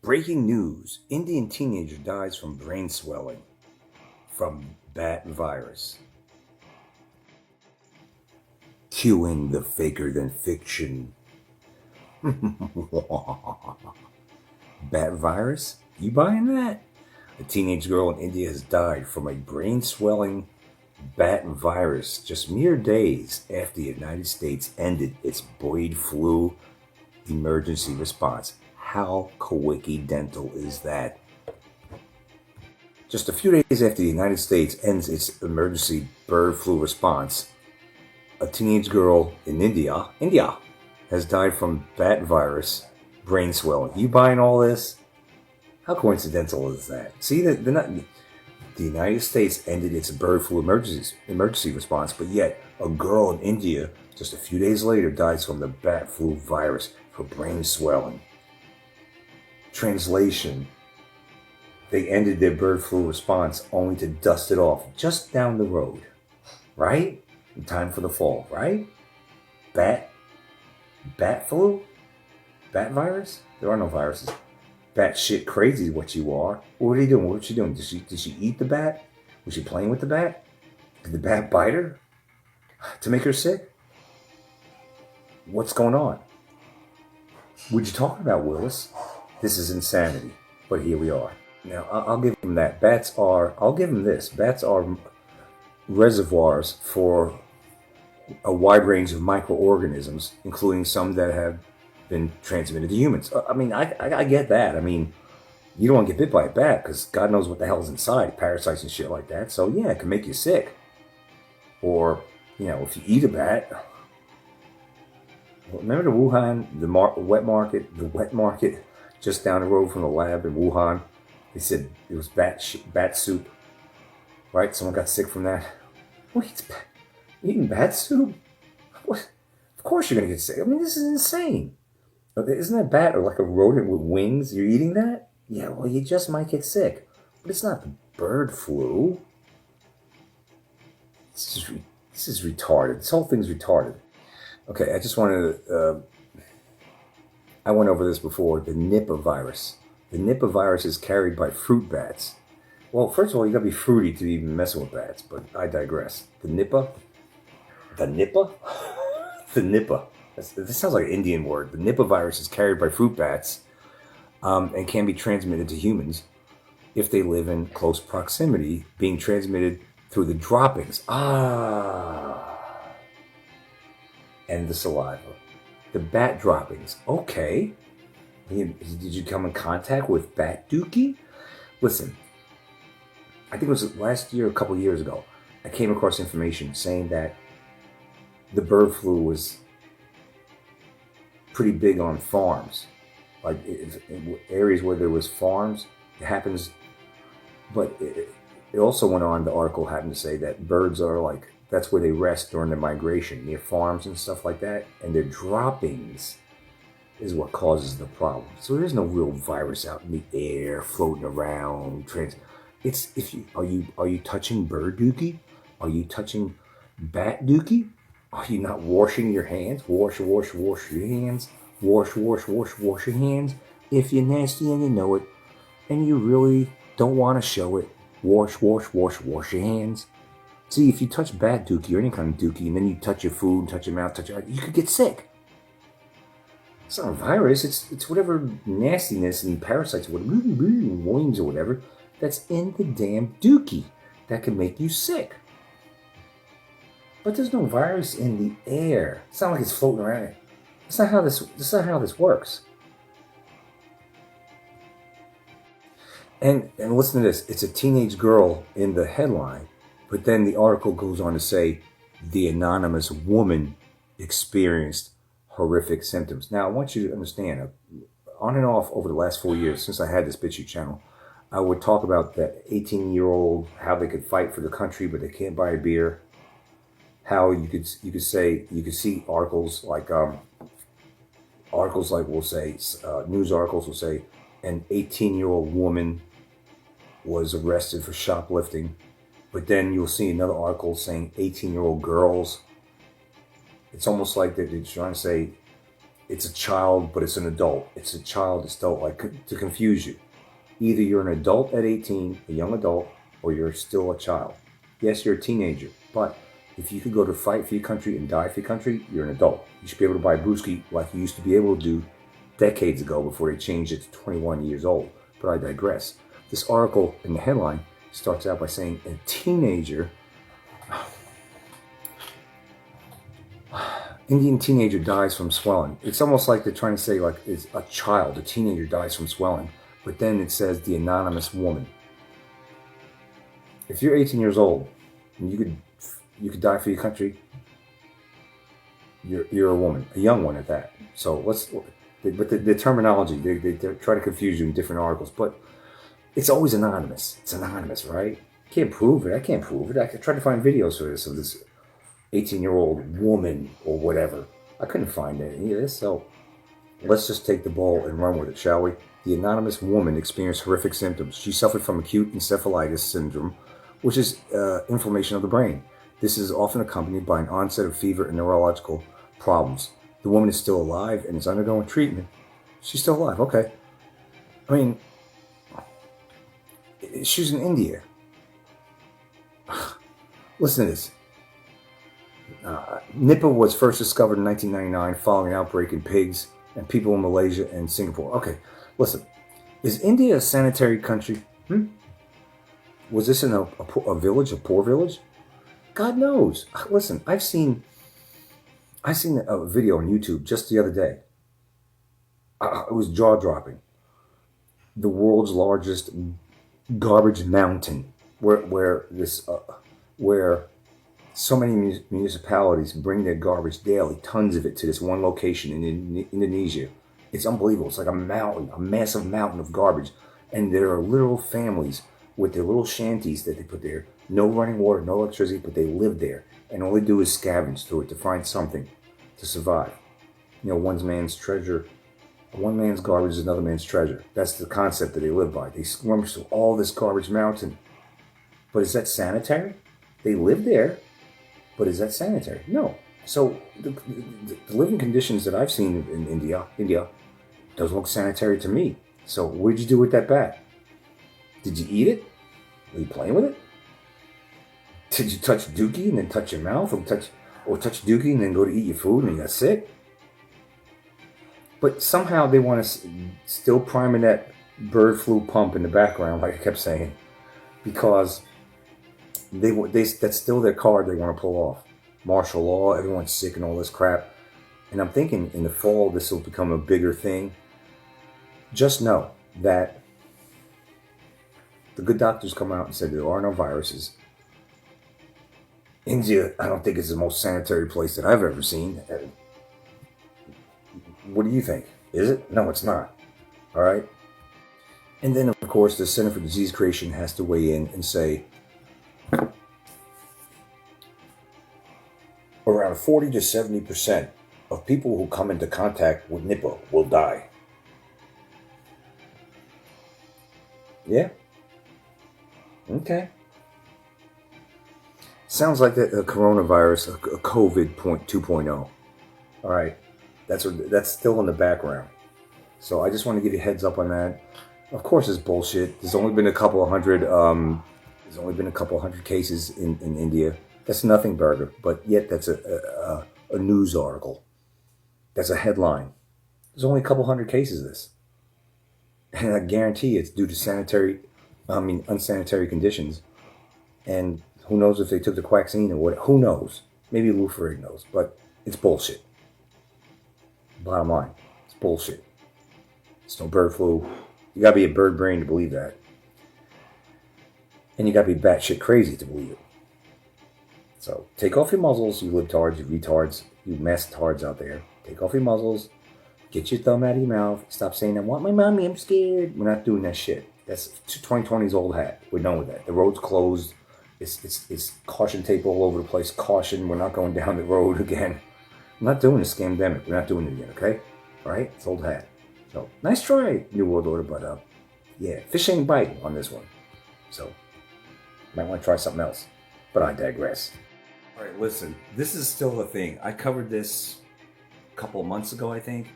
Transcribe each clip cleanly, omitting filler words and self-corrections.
Breaking news. Indian teenager dies from brain swelling from bat virus. Cue in the faker than fiction. Bat virus? You buying that? A teenage girl in India has died from a brain swelling bat virus just mere days after the United States ended its bird flu emergency response. How coincidental is that? Just a few days after the United States ends its emergency bird flu response, a teenage girl in India has died from bat virus brain swelling. You buying all this? How coincidental is that? See, the United States ended its bird flu emergency response, but yet a girl in India just a few days later dies from the bat flu virus for brain swelling. Translation: they ended their bird flu response only to dust it off just down the road. Right? In time for the fall, right? Bat flu? Bat virus? There are no viruses. Bat shit crazy is what you are. What are you doing? What was she doing? Did she eat the bat? Was she playing with the bat? Did the bat bite her? To make her sick? What's going on? What you talking about, Willis? This is insanity. But here we are. Now, I'll give him that. I'll give him this. Bats are reservoirs for a wide range of microorganisms, including some that have been transmitted to humans. I mean, I get that. I mean, you don't want to get bit by a bat because God knows what the hell's inside, parasites and shit like that. So yeah, it can make you sick. Or, if you eat a bat. Remember the Wuhan, the wet market just down the road from the lab in Wuhan? They said it was bat soup, right? Someone got sick from that. What eats bat? Eating bat soup? What? Of course you're gonna get sick. I mean, this is insane. Isn't that bat or like a rodent with wings? You're eating that? Yeah, well, you just might get sick. But it's not the bird flu. This is retarded. This whole thing's retarded. Okay, I just wanted to... I went over this before. The Nipah virus. The Nipah virus is carried by fruit bats. Well, first of all, you gotta be fruity to even mess with bats, but I digress. The Nipah? The Nipah? The Nipah. This sounds like an Indian word. The Nipah virus is carried by fruit bats and can be transmitted to humans if they live in close proximity, being transmitted through the droppings. And the saliva. The bat droppings. Okay. Did you come in contact with bat dookie? Listen, I think it was last year, a couple years ago, I came across information saying that the bird flu was pretty big on farms. Like in areas where there was farms, it happens. But it also went on, the article happened to say that birds are like, that's where they rest during their migration, near farms and stuff like that. And their droppings is what causes the problem. So there's no real virus out in the air, floating around. Are you touching bird dookie? Are you touching bat dookie? Are you not washing your hands? Wash your hands. Wash your hands. If you're nasty and you know it, and you really don't want to show it, wash your hands. See, if you touch bat dookie or any kind of dookie, and then you touch your food, touch your mouth, you could get sick. It's not a virus. It's whatever nastiness and parasites, worms or whatever, that's in the damn dookie that can make you sick. But there's no virus in the air. It's not like it's floating around. That's not how this works. And listen to this. It's a teenage girl in the headline, but then the article goes on to say the anonymous woman experienced horrific symptoms. Now, I want you to understand, on and off over the last 4 years, since I had this BitChute channel, I would talk about that 18-year-old, how they could fight for the country, but they can't buy a beer. How you could see articles like we'll say news articles will say an 18-year-old woman was arrested for shoplifting, but then you'll see another article saying 18-year-old girls. It's almost like they're trying to say it's a child, but it's an adult. It's a child, it's adult, like to confuse you. Either you're an adult at 18, a young adult, or you're still a child. Yes, you're a teenager, but if you could go to fight for your country and die for your country, you're an adult. You should be able to buy brewski like you used to be able to do decades ago before they changed it to 21 years old. But I digress. This article in the headline starts out by saying a teenager, Indian teenager dies from swelling. It's almost like they're trying to say like it's a child, a teenager dies from swelling. But then it says the anonymous woman. If you're 18 years old and you could die for your country, you're a woman, a young one at that. So but the terminology, they try to confuse you in different articles, but it's always anonymous. It's anonymous, right? Can't prove it. I can't prove it. I tried to find videos for this of this 18-year-old woman or whatever. I couldn't find any of this, so let's just take the ball and run with it, shall we? The anonymous woman experienced horrific symptoms. She suffered from acute encephalitis syndrome, which is inflammation of the brain. This is often accompanied by an onset of fever and neurological problems. The woman is still alive and is undergoing treatment. She's still alive, okay. I mean, she's in India. Listen to this. Nipah was first discovered in 1999 following an outbreak in pigs and people in Malaysia and Singapore. Okay, listen. Is India a sanitary country? Was this in a village, a poor village? God knows. Listen, I've seen a video on YouTube just the other day. It was jaw-dropping. The world's largest garbage mountain, where so many municipalities bring their garbage daily, tons of it, to this one location in Indonesia. It's unbelievable. It's like a mountain, a massive mountain of garbage. And there are literal families with their little shanties that they put there. No running water, no electricity, but they live there. And all they do is scavenge through it to find something to survive. You know, one man's garbage is another man's treasure. That's the concept that they live by. They rummage through all this garbage mountain. But is that sanitary? They live there, but is that sanitary? No. So the living conditions that I've seen in India doesn't look sanitary to me. So what did you do with that bat? Did you eat it? Were you playing with it? Did you touch dookie and then touch your mouth, or touch dookie and then go to eat your food and you got sick? But somehow they want to still priming that bird flu pump in the background, like I kept saying, because that's still their card they want to pull off. Martial law, everyone's sick and all this crap. And I'm thinking in the fall this will become a bigger thing. Just know that the good doctors come out and said there are no viruses. India, I don't think is the most sanitary place that I've ever seen. What do you think? Is it? No, it's not. All right? And then, of course, the Center for Disease Creation has to weigh in and say around 40 to 70% of people who come into contact with Nipah will die. Yeah? Okay. Sounds like a coronavirus, a COVID 2.0. All right. That's still in the background. So I just want to give you a heads up on that. Of course, it's bullshit. There's only been a couple of hundred cases in India. That's nothing burger, but yet that's a news article. That's a headline. There's only a couple hundred cases of this. And I guarantee it's due to unsanitary conditions. And who knows if they took the quaxine or what? Who knows? Maybe Lou Ferrigno knows, but it's bullshit. Bottom line, it's bullshit. It's no bird flu. You gotta be a bird brain to believe that. And you gotta be batshit crazy to believe it. So take off your muzzles, you libtards, you retards, you mess-tards out there. Take off your muzzles. Get your thumb out of your mouth. Stop saying, I want my mommy, I'm scared. We're not doing that shit. That's 2020's old hat. We're done with that. The road's closed. It's caution tape all over the place. Caution, we're not going down the road again. I'm not doing a scamdemic. We're not doing it again, okay? All right? It's old hat. So, nice try, New World Order, but yeah, fish ain't biting on this one. So, might want to try something else. But I digress. All right, listen, this is still a thing. I covered this a couple of months ago, I think.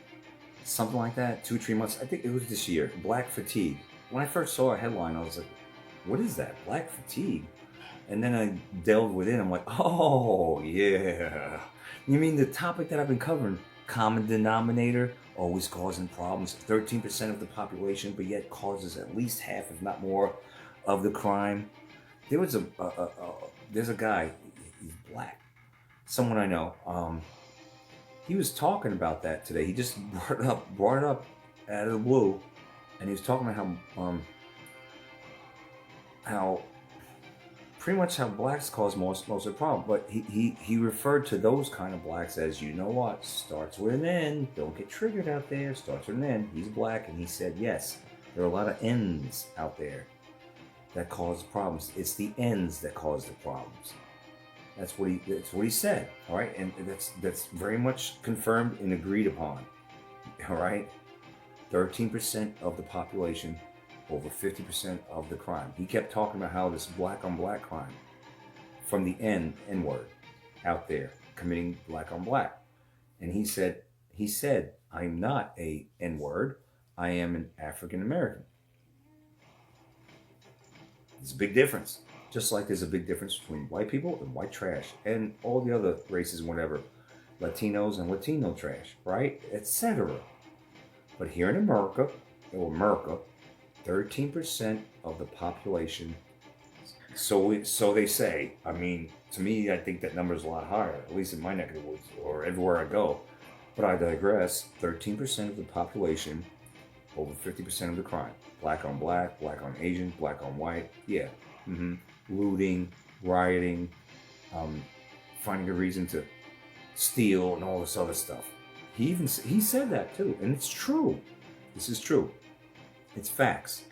something like that, 2 or 3 months. I think it was this year. Black fatigue. When I first saw a headline, I was like, "What is that? Black fatigue?" And then I delved within. I'm like, "Oh yeah." You mean the topic that I've been covering? Common denominator, always causing problems. 13% of the population, but yet causes at least half, if not more, of the crime. There was there's a guy. He's black. Someone I know. He was talking about that today. He just brought it up out of the blue, and he was talking about how pretty much how blacks cause most of the problem. But he referred to those kind of blacks as, you know what, starts with an N. Don't get triggered out there. Starts with an N. He's black, and he said yes, there are a lot of N's out there that cause problems. It's the N's that cause the problems. That's what he said. All right, and that's very much confirmed and agreed upon. All right, 13% of the population, over 50% of the crime. He kept talking about how this black on black crime, from the N word, out there committing black on black, and he said, I'm not a N word. I am an African American. There's a big difference. Just like there's a big difference between white people and white trash and all the other races and whatever, Latinos and Latino trash, right? Etc. But here in America, 13% of the population, so they say. I mean, to me, I think that number is a lot higher, at least in my neck of the woods or everywhere I go. But I digress. 13% of the population, over 50% of the crime. Black on black, black on Asian, black on white. Yeah. Looting, rioting, finding a reason to steal, and all this other stuff. He said that too, and it's true. This is true. It's facts,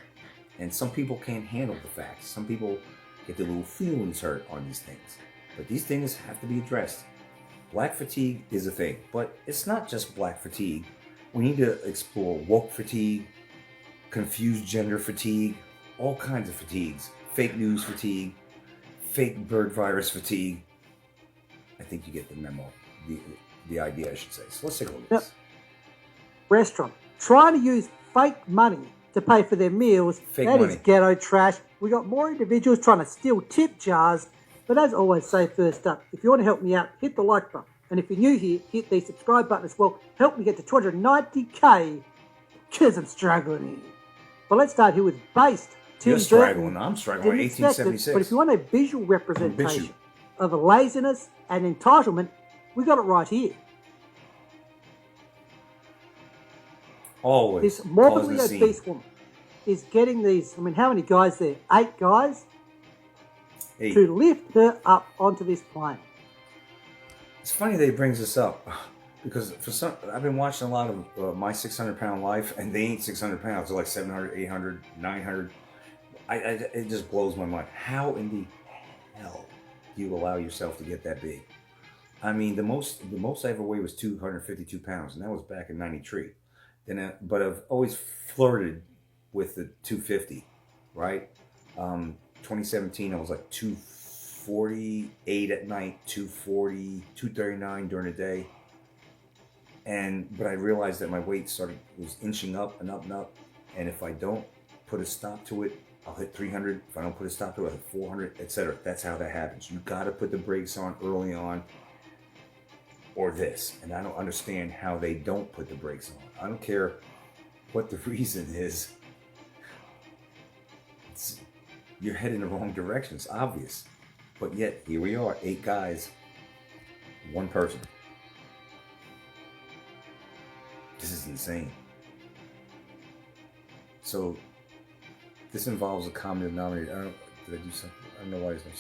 and some people can't handle the facts. Some people get their little feelings hurt on these things, but these things have to be addressed. Black fatigue is a thing, but it's not just black fatigue. We need to explore woke fatigue, confused gender fatigue, all kinds of fatigues. Fake news fatigue, fake bird virus fatigue. I think you get the memo, the idea, I should say. So let's take a look at this. Restaurant trying to use fake money to pay for their meals. That is ghetto trash. We got more individuals trying to steal tip jars. But as always, say first up, if you want to help me out, hit the like button. And if you're new here, hit the subscribe button as well. Help me get to 290k, because I'm struggling. But let's start here with Based. You're struggling. I'm struggling. 1876. But if you want a visual representation of a laziness and entitlement, we got it right here. Always. This morbidly obese woman is getting these, I mean, how many guys there? 8 guys? 8. To lift her up onto this plane. It's funny that he brings this up, because I've been watching a lot of My 600-Pound Life, and they ain't 600 pounds. They're like 700, 800, 900. It just blows my mind. How in the hell do you allow yourself to get that big? I mean, the most I ever weighed was 252 pounds, and that was back in '93. But I've always flirted with the 250, right? 2017, I was like 248 at night, 240, 239 during the day. But I realized that my weight was inching up and up and up. And if I don't put a stop to it, I'll hit 300. If I don't put a stop to it, I'll hit 400, etc. That's how that happens. You got to put the brakes on early on, or this. And I don't understand how they don't put the brakes on. I don't care what the reason is. You're heading in the wrong direction. It's obvious. But yet, here we are, 8 guys, 1 person. This is insane. So, this involves a common denominator. Did I do something? I don't know why there's no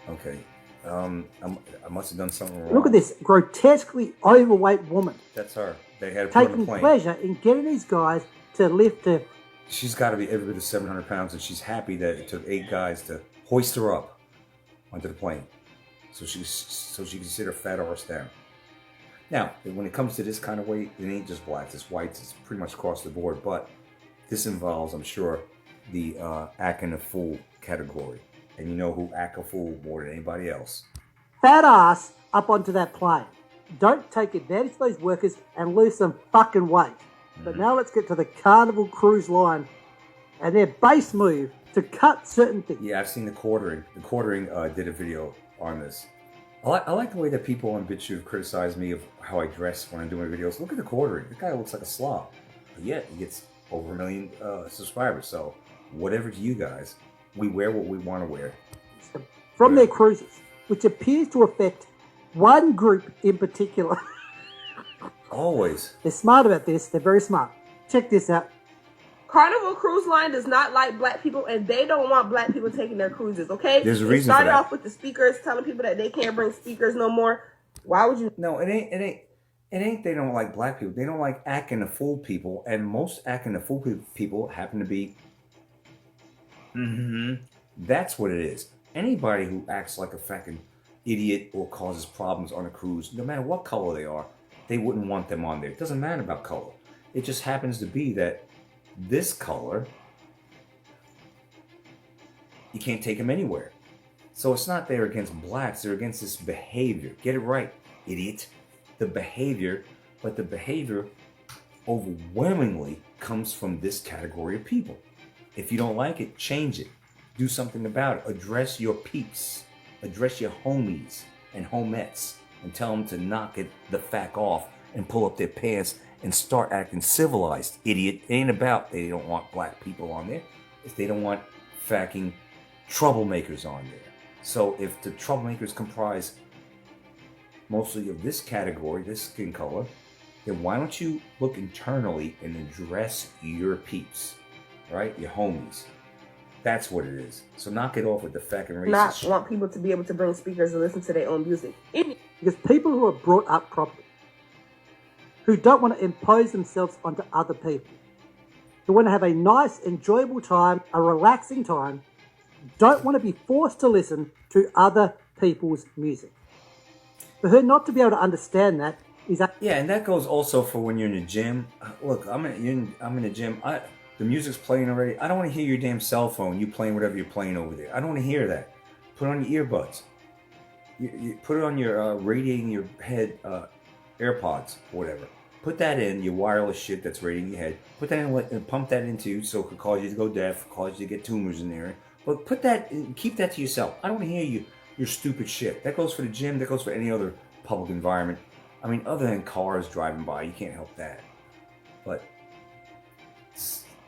sound. Okay. I must have done something wrong. Look at this grotesquely overweight woman. That's her. They had to put her on taking a plane. pleasure in getting these guys to lift her. She's got to be every bit of 700 pounds, and she's happy that it took 8 guys to hoist her up onto the plane, so she can sit her fat arse down. Now, when it comes to this kind of weight, it ain't just blacks, it's whites, it's pretty much across the board. But this involves, I'm sure, the acting a fool category, and you know who act a fool more than anybody else. Fat ass up onto that plane. don't take advantage of those workers and lose some fucking weight. But now let's get to the Carnival Cruise Line and their base move to cut certain things. Yeah, I've seen the quartering. The quartering did a video on this. I like the way that people on BitChute criticize me of how I dress when I'm doing videos. Look at the quartering. The guy looks like a slob. But yet, he gets over 1 million subscribers. So, whatever to you guys, we wear what we want to wear. From their cruises, which appears to affect one group in particular. Always. They're smart about this. They're very smart. Check this out. Carnival Cruise Line does not like black people, and they don't want black people taking their cruises, okay? There's a reason for that. It started off with the speakers, telling people that they can't bring speakers no more. Why would you? No, it ain't they don't like black people. They don't like acting a fool people, and most acting a fool people happen to be... That's what it is. Anybody who acts like a fucking idiot or causes problems on a cruise, no matter what color they are, they wouldn't want them on there. It doesn't matter about color. It just happens to be that this color, you can't take them anywhere. So it's not they're against blacks, they're against this behavior. Get it right, idiot. The behavior, but the behavior overwhelmingly comes from this category of people. If you don't like it, change it. Do something about it. Address your peeps. Address your homies and homettes and tell them to knock it the fuck off and pull up their pants and start acting civilized, idiot. It ain't about they don't want black people on there. It's they don't want fucking troublemakers on there. So if the troublemakers comprise mostly of this category, this skin color, then why don't you look internally and address your peeps, right? Your homies. That's what it is. So knock it off with the fucking racist Not shit. want people to be able to bring speakers and listen to their own music. Because people who are brought up properly, who don't want to impose themselves onto other people, who want to have a nice, enjoyable time, a relaxing time, don't want to be forced to listen to other people's music. For her not to be able to understand that is that. Yeah, and that goes also for when you're in the gym. Look, I'm in the gym. The music's playing already. I don't want to hear your damn cell phone. You playing whatever you're playing over there. I don't want to hear that. Put on your earbuds. You put it on your radiating your head AirPods, whatever. Put that in your wireless shit that's radiating your head. Put that in and pump that into you so it could cause you to go deaf, cause you to get tumors in there. But put that, keep that to yourself. I don't want to hear your stupid shit. That goes for the gym. That goes for any other public environment. I mean, other than cars driving by, you can't help that. But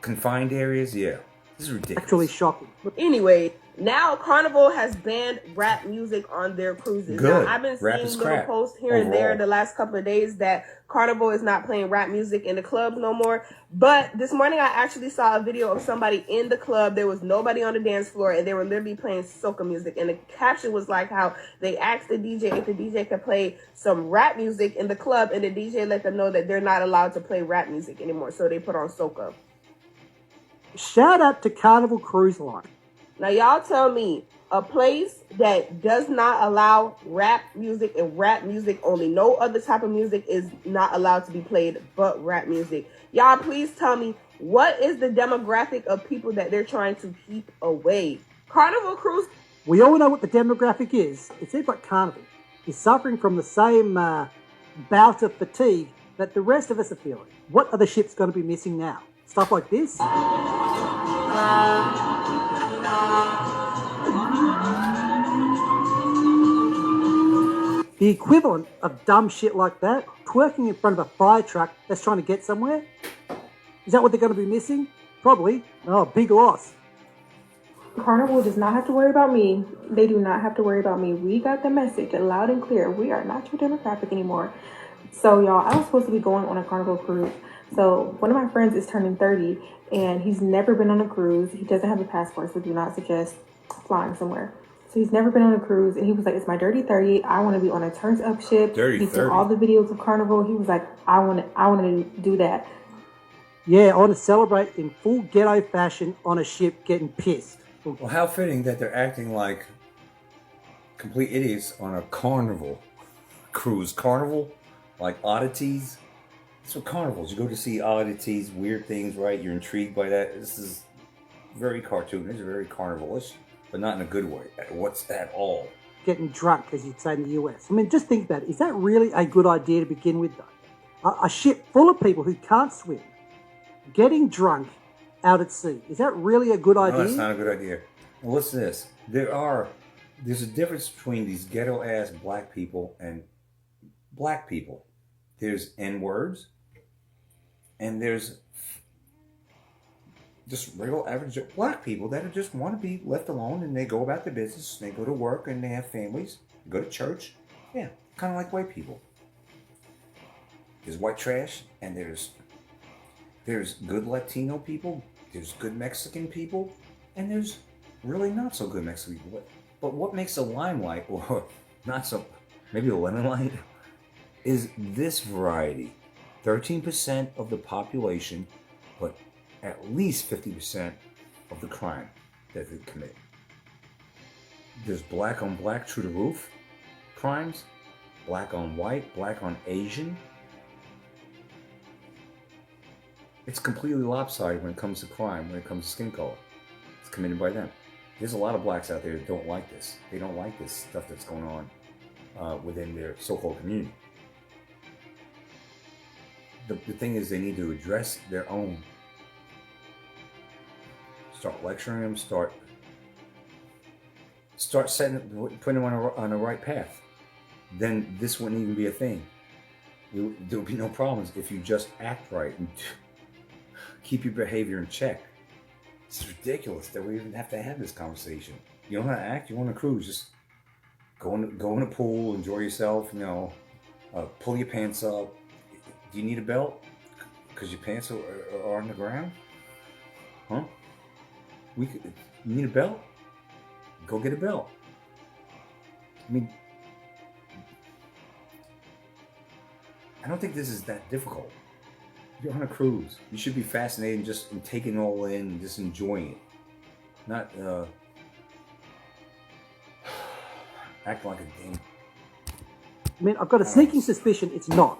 confined areas, yeah, this is ridiculous. Actually shocking. But anyway, now Carnival has banned rap music on their cruises. Good. Now, I've been Rap seeing is little crap. posts here and there the last couple of days that Carnival is not playing rap music in the clubs no more. But this morning I actually saw a video of somebody in the club. There was nobody on the dance floor and they were literally playing soca music. And the caption was like how they asked the DJ if the DJ could play some rap music in the club, and the DJ let them know that they're not allowed to play rap music anymore. So they put on soca. Shout out to Carnival Cruise Line. Now, y'all tell me, a place that does not allow rap music and rap music only, no other type of music is not allowed to be played but rap music. Y'all, please tell me, what is the demographic of people that they're trying to keep away? Carnival Cruise. We all know what the demographic is. It seems like Carnival is suffering from the same bout of fatigue that the rest of us are feeling. What are the ships going to be missing now? Stuff like this? The equivalent of dumb shit like that, twerking in front of a fire truck that's trying to get somewhere? Is that what they're going to be missing? Probably. Oh, big loss. Carnival does not have to worry about me. They do not have to worry about me. We got the message loud and clear. We are not your demographic anymore. So, y'all, I was supposed to be going on a Carnival cruise. So one of my friends is turning 30 and he's never been on a cruise. He doesn't have a passport, so do not suggest flying somewhere. So he's never been on a cruise, and he was like, it's my dirty 30. I want to be on a turns up ship. He's seen all the videos of Carnival. He was like, I want to do that. Yeah, I want to celebrate in full ghetto fashion on a ship getting pissed. Well, how fitting that they're acting like complete idiots on a Carnival cruise. Carnival, like oddities. That's what Carnivals. You go to see oddities, weird things, right? You're intrigued by that. This is very cartoonish, very carnivalish, but not in a good way. What's at all? getting drunk, as you'd say in the US. I mean, just think about it. Is that really a good idea to begin with, though? A ship full of people who can't swim, getting drunk out at sea. Is that really a good idea? No, that's not a good idea. Well, listen to this. There's a difference between these ghetto-ass black people and black people. There's N-words, and there's just regular average black people that just want to be left alone, and they go about their business, and they go to work, and they have families, they go to church. Yeah, kind of like white people. There's white trash, and there's good Latino people, there's good Mexican people, and there's really not so good Mexican people. But what makes a limelight, or not so, maybe a lemon light, is this variety. 13% of the population, but at least 50% of the crime that they commit. There's black on black through the roof crimes, black on white, black on Asian. It's completely lopsided when it comes to crime, when it comes to skin color. It's committed by them. There's a lot of blacks out there that don't like this. They don't like this stuff that's going on within their so-called community. The thing is, they need to address their own. Start lecturing them. Start putting them on a right path. Then this wouldn't even be a thing. There would be no problems if you just act right and keep your behavior in check. It's ridiculous that we even have to have this conversation. You don't know how to act. You want to cruise. Just go in the pool, enjoy yourself. Pull your pants up. Do you need a belt? Because your pants are on the ground? Huh? You need a belt? Go get a belt. I mean, I don't think this is that difficult. You're on a cruise. You should be fascinated and just taking it all in and just enjoying it. Not acting like a damn. I mean, I've got a sneaking suspicion it's not.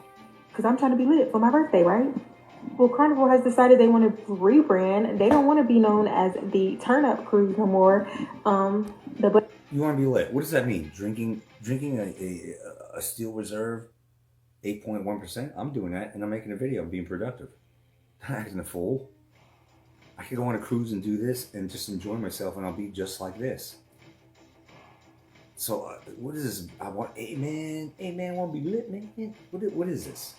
Because I'm trying to be lit for my birthday, right? Well, Carnival has decided they want to rebrand. They don't want to be known as the Turn Up Cruise no more. You want to be lit? What does that mean? Drinking a Steel Reserve 8.1%? I'm doing that, and I'm making a video. I'm being productive. I'm not acting a fool. I could go on a cruise and do this and just enjoy myself, and I'll be just like this. So, what is this? I want, hey man, I want to be lit, man. What is this?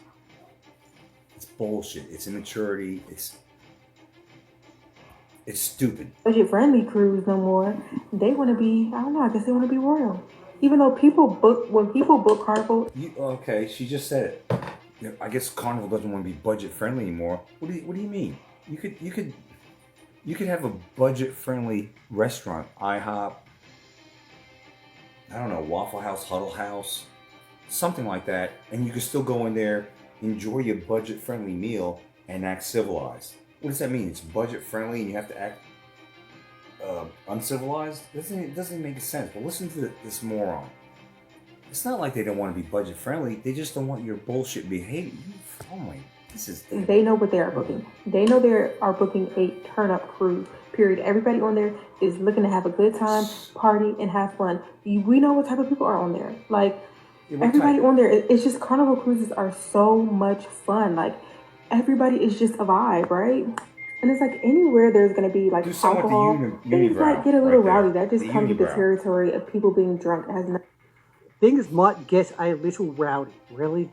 It's bullshit. It's immaturity. It's stupid. Budget friendly cruise no more. They want to be, I don't know, I guess they want to be royal. Even though when people book Carnival. Okay, she just said it. I guess Carnival doesn't want to be budget friendly anymore. What do you mean? You could have a budget friendly restaurant, IHOP. I don't know, Waffle House, Huddle House, something like that, and you can still go in there, enjoy your budget-friendly meal, and act civilized. What does that mean? It's budget-friendly and you have to act uncivilized? It doesn't make sense. But listen to this moron. It's not like they don't want to be budget-friendly. They just don't want your bullshit behavior. Oh my, this is... They know what they are booking. They know they are booking a turn-up cruise. Period. Everybody on there is looking to have a good time, party, and have fun. We know what type of people are on there. Like, everybody on there, it's just Carnival cruises are so much fun. Like, everybody is just a vibe, right? And it's like anywhere there's going to be like alcohol, things might get a little rowdy. That just comes with the territory of people being drunk. It has nothing. Things might get a little rowdy, really.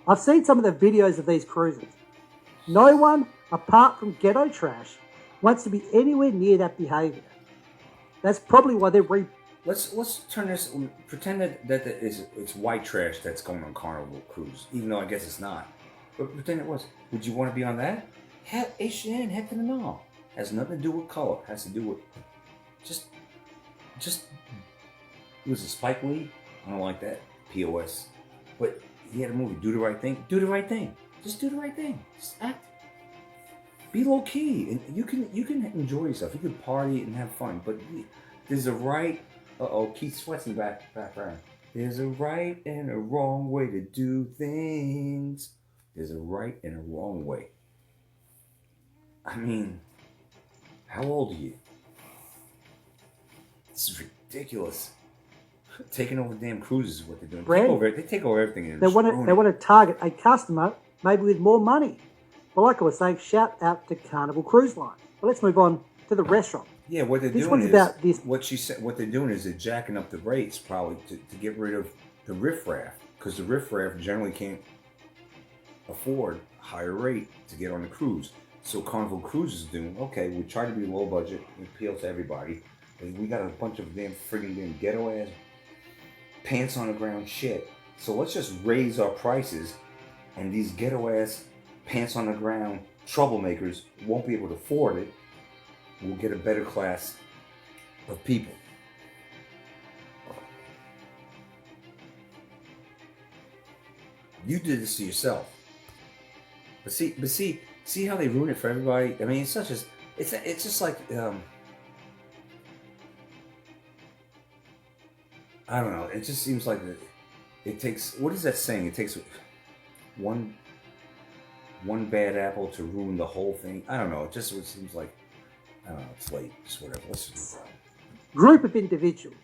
I've seen some of the videos of these cruises. No one, apart from ghetto trash, wants to be anywhere near that behavior. That's probably why they're Let's turn this. Pretend that it's white trash that's going on Carnival cruise, even though I guess it's not. But pretend it was. Would you want to be on that? Heck to the no. Has nothing to do with color. Has to do with just. It was a Spike Lee. I don't like that. POS. But he had a movie. Do the right thing. Do the right thing. Just do the right thing. Just act. Be low key, and you can enjoy yourself. You can party and have fun, but there's a right. Keith Sweat's in the background. There's a right and a wrong way to do things. There's a right and a wrong way. I mean, how old are you? This is ridiculous. Taking over damn cruises is what they're doing. Brand. They take over everything. And They want to target a customer maybe with more money. But like I was saying, shout out to Carnival Cruise Line. But let's move on to the restaurant. Yeah, what they're This doing one's is about this. what she said. What they're doing is they're jacking up the rates probably to get rid of the riffraff, because the riffraff generally can't afford a higher rate to get on the cruise. So Carnival Cruise is doing okay. We try to be low budget, and appeal to everybody. But we got a bunch of friggin' damn ghetto ass pants on the ground shit. So let's just raise our prices, and these ghetto ass pants on the ground troublemakers won't be able to afford it. We'll get a better class of people. You did this to yourself. But see how they ruin it for everybody. I mean, it's such as it's just like I don't know. It just seems like it takes. What is that saying? It takes one bad apple to ruin the whole thing. I don't know. It seems like. I don't know, it's late, just whatever. Let's just... Group of individuals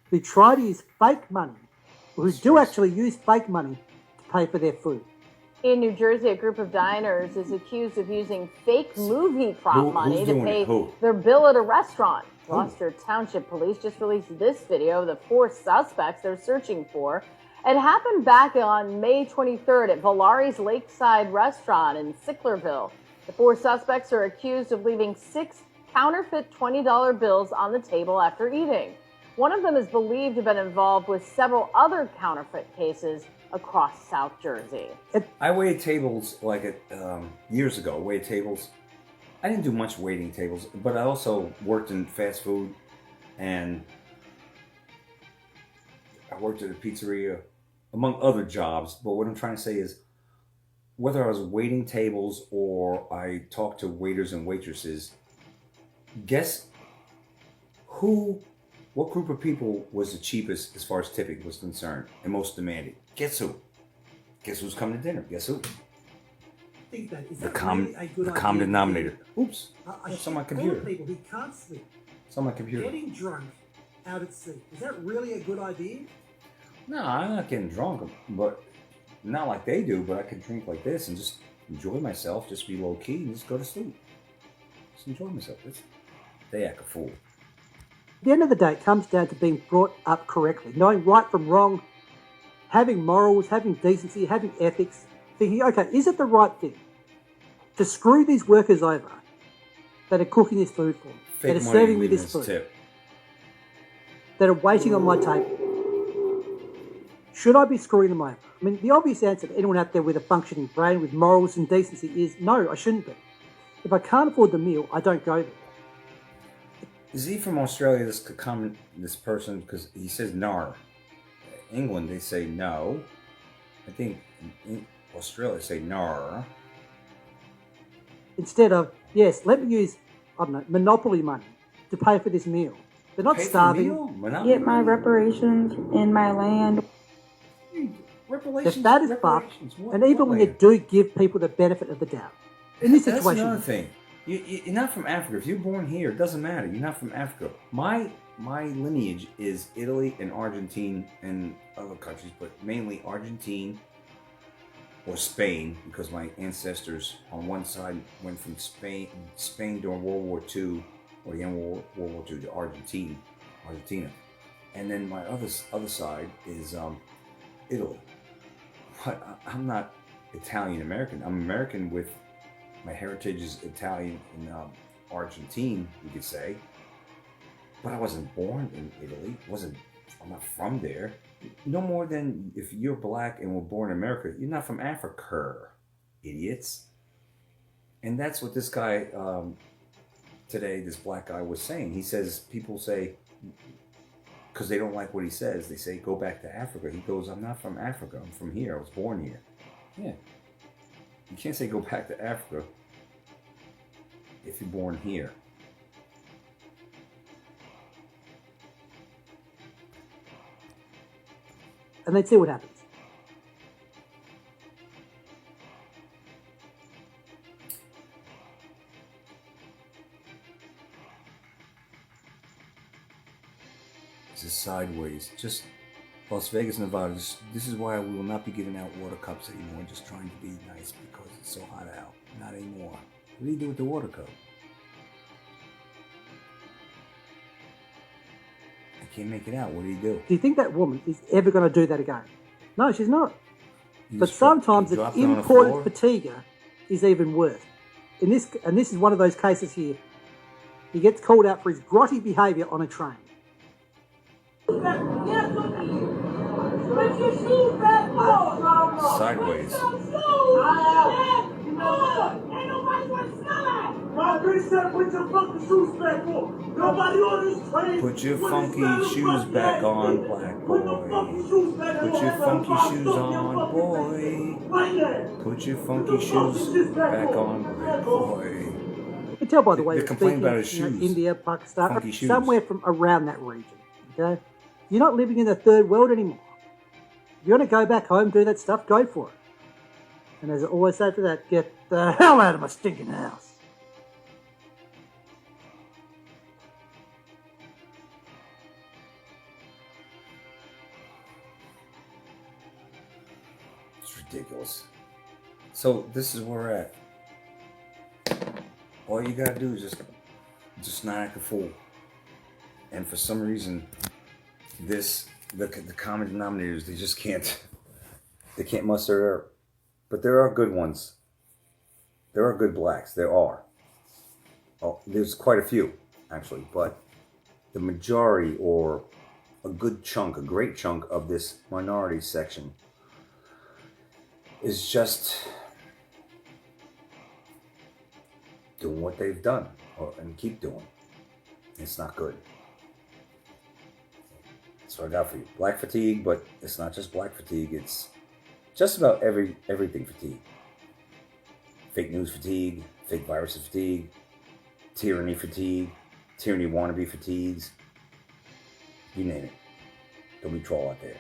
who try to use fake money, or who do actually use fake money to pay for their food. In New Jersey, a group of diners is accused of using fake movie prop money to pay their bill at a restaurant. Gloucester Township Police just released this video of the 4 suspects they're searching for. It happened back on May 23rd at Valari's Lakeside Restaurant in Sicklerville. The 4 suspects are accused of leaving 6 counterfeit $20 bills on the table after eating. One of them is believed to have been involved with several other counterfeit cases across South Jersey. I waited tables years ago. Waited tables. I didn't do much waiting tables, but I also worked in fast food, and I worked at a pizzeria, among other jobs. But what I'm trying to say is, whether I was waiting tables or I talked to waiters and waitresses, guess what group of people was the cheapest as far as tipping was concerned and most demanding? Guess who? Guess who's coming to dinner? Guess who? The common denominator. Oops. It's on my computer. People who can't sleep. It's on my computer. Getting drunk out at sea. Is that really a good idea? No, I'm not getting drunk, but not like they do. But I could drink like this and just enjoy myself, just be low key, and just go to sleep. Just enjoy myself. They act a fool. At the end of the day, it comes down to being brought up correctly, knowing right from wrong, having morals, having decency, having ethics, thinking, okay, is it the right thing to screw these workers over that are cooking this food for me, that are serving me this food, that are waiting on my table? Should I be screwing them over? I mean, the obvious answer to anyone out there with a functioning brain, with morals and decency is no, I shouldn't be. If I can't afford the meal, I don't go there. Is he from Australia, this person? Because he says nar. England, they say no. I think in Australia, they say nar. Instead of, yes, let me use, I don't know, Monopoly money to pay for this meal. They're not starving. Get my reparations in my land. If that is fucked, and even when you do give people the benefit of the doubt. In this situation, that's another thing. You're not from Africa. If you're born here, it doesn't matter. You're not from Africa. My lineage is Italy and Argentina and other countries, but mainly Argentine or Spain, because my ancestors on one side went from Spain during World War II, or the end of World War II, to Argentina, and then my other side is Italy. But I'm not Italian American. I'm American with my heritage is Italian and Argentine, you could say. But I wasn't born in Italy. I'm not from there. No more than if you're black and were born in America, you're not from Africa, idiots. And that's what this guy today, this black guy, was saying. He says, people say, because they don't like what he says, they say, go back to Africa. He goes, I'm not from Africa. I'm from here. I was born here. Yeah. You can't say go back to Africa if you're born here. And then see what happens. This is sideways. Just Las Vegas, Nevada. This is why we will not be giving out water cups anymore. Just trying to be nice because it's so hot out. Not anymore. What do you do with the water cup? I can't make it out. What do you do? Do you think that woman is ever going to do that again? No, she's not. But sometimes an imported Fatigue is even worse. And this is one of those cases here. He gets called out for his grotty behaviour on a train. Sideways. Put your funky shoes back on, black boy. Put your funky shoes on, boy. Put your funky shoes back on, black boy. You can tell by the way they're complaining about his shoes. India, Pakistan, somewhere from around that region. Okay, you're not living in the third world anymore. If you want to go back home, do that stuff, go for it. And as I always say to that, get the hell out of my stinking house. It's ridiculous. So this is where we're at. All you gotta do is just not act a fool. And for some reason, the common denominators, they just can't muster it. But there are good ones. There are good blacks. There are. Oh, there's quite a few actually, but the majority, or a good chunk, a great chunk of this minority section is just doing what they've done and keep doing. It's not good. That's what I got for you. Black fatigue, but it's not just black fatigue. It's just about everything fatigue. Fake news fatigue, fake viruses fatigue, tyranny fatigue, tyranny wannabe fatigues. You name it. Don't be troll out there.